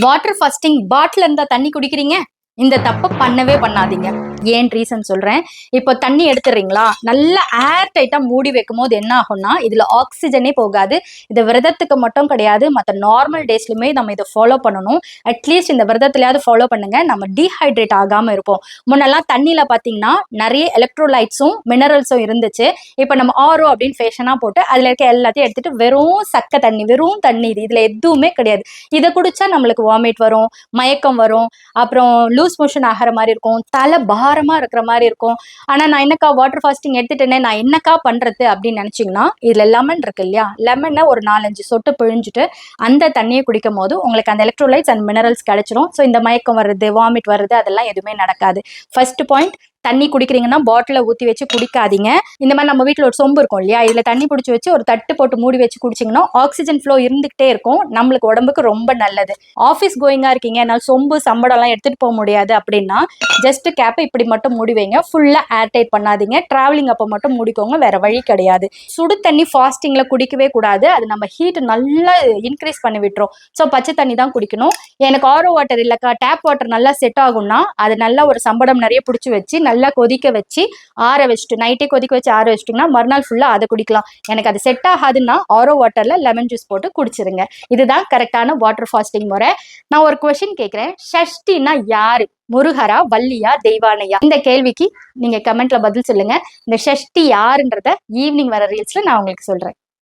Water fasting பாட்டில் இருந்தா தண்ணி குடிக்கிறீங்க, இந்த தப்பை பண்ணவே பண்ணாதீங்க. ஏன் ரீசன் சொல்றேன். இப்போ தண்ணி எடுத்துறீங்களா, நல்லா ஏர் டைட்டா மூடி வைக்கும் போது என்ன ஆகும்னா இதுல ஆக்சிஜனே போகாது. இது விரதத்துக்கு மட்டும் கிடையாது, மற்ற நார்மல் டேஸ்லயுமே நம்ம இதை ஃபாலோ பண்ணணும். அட்லீஸ்ட் இந்த விரதத்திலயாவது ஃபாலோ பண்ணுங்க, நம்ம டீஹைட்ரேட் ஆகாம இருப்போம். முன்னெல்லாம் தண்ணியில பாத்தீங்கன்னா நிறைய எலக்ட்ரோலைட்ஸும் மினரல்ஸும் இருந்துச்சு. இப்போ நம்ம ஆரோ அப்படின்னு ஃபேஷனா போட்டு அதுல இருக்க எல்லாத்தையும் எடுத்துட்டு வெறும் சக்க தண்ணி, வெறும் தண்ணி, இதுல எதுவுமே கிடையாது. இதை குடிச்சா நம்மளுக்கு வாமிட் வரும், மயக்கம் வரும், அப்புறம் லூஸ் மோஷன் ஆகிற மாதிரி இருக்கும், தலை பாரமா இருக்கிற மாதிரி இருக்கும். ஆனா நான் என்னக்கா வாட்டர் ஃபாஸ்டிங் எடுத்துட்டேனே, நான் என்னக்கா பண்றது அப்படின்னு நினைச்சீங்கன்னா, இதுல லெமன் இருக்கு இல்லையா, லெமனை ஒரு 4-5 சொட்டு பிழிஞ்சிட்டு அந்த தண்ணியை குடிக்கும் போது உங்களுக்கு அந்த எலக்ட்ரோலைட்ஸ் அண்ட் மினரல்ஸ் கிடைச்சிரும். ஸோ இந்த மயக்கம் வர்றது, வாமிட் வர்றது அதெல்லாம் எதுவுமே நடக்காது. ஃபர்ஸ்ட் பாயிண்ட், தண்ணி குடிக்கிறீங்கன்னா பாட்டில ஊற்றி வச்சு குடிக்காதீங்க. இந்த மாதிரி நம்ம வீட்டில் ஒரு சொம்பு இருக்கும் இல்லையா, இதில் தண்ணி பிடிச்சி வச்சு ஒரு தட்டு போட்டு மூடி வச்சு குடிச்சிங்கன்னா ஆக்சிஜன் ஃப்ளோ இருந்துகிட்டே இருக்கும், நம்மளுக்கு உடம்புக்கு ரொம்ப நல்லது. ஆஃபீஸ் கோயிங்காக இருக்கீங்க, என்னால் சொம்பு சம்படம்லாம் எடுத்துகிட்டு போக முடியாது அப்படின்னா ஜஸ்ட் கேப்பை இப்படி மட்டும் மூடி வைங்க, ஃபுல்லாக ஏர்டைட் பண்ணாதீங்க. ட்ராவலிங் அப்போ மட்டும் மூடிக்கோங்க, வேற வழி கிடையாது. சுடு தண்ணி ஃபாஸ்டிங்கில் குடிக்கவே கூடாது, அது நம்ம ஹீட் நல்லா இன்க்ரீஸ் பண்ணி விட்டுரும். ஸோ பச்சை தண்ணி தான் குடிக்கணும். எனக்கு ஆரோ வாட்டர் இல்லைக்கா, டேப் வாட்டர் நல்லா செட் ஆகும்னா அது நல்லா ஒரு சம்படம் நிறைய பிடிச்சி வச்சு நல்லா கொதிக்க வச்சு ஆற வச்சுட்டு, நைட்டே கொதிக்க வச்சு ஆற வச்சுட்டிங்கன்னா மறுநாள் ஃபுல்லா அதை குடிக்கலாம். எனக்கு அது செட் ஆகாதுன்னா ஆரோ வாட்டர்ல லெமன் ஜூஸ் போட்டு குடிச்சிருங்க. இதுதான் கரெக்டான வாட்டர் ஃபாஸ்டிங் முறை. நான் ஒரு கொஸ்டின் கேட்கிறேன், ஷஷ்டினா யாரு? முருகரா, வள்ளியா, தெய்வானையா? இந்த கேள்விக்கு நீங்க கமெண்ட்ல பதில் சொல்லுங்க. இந்த ஷஷ்டி யாருன்றத ஈவினிங் வர ரீல்ஸ்ல நான் உங்களுக்கு சொல்றேன்.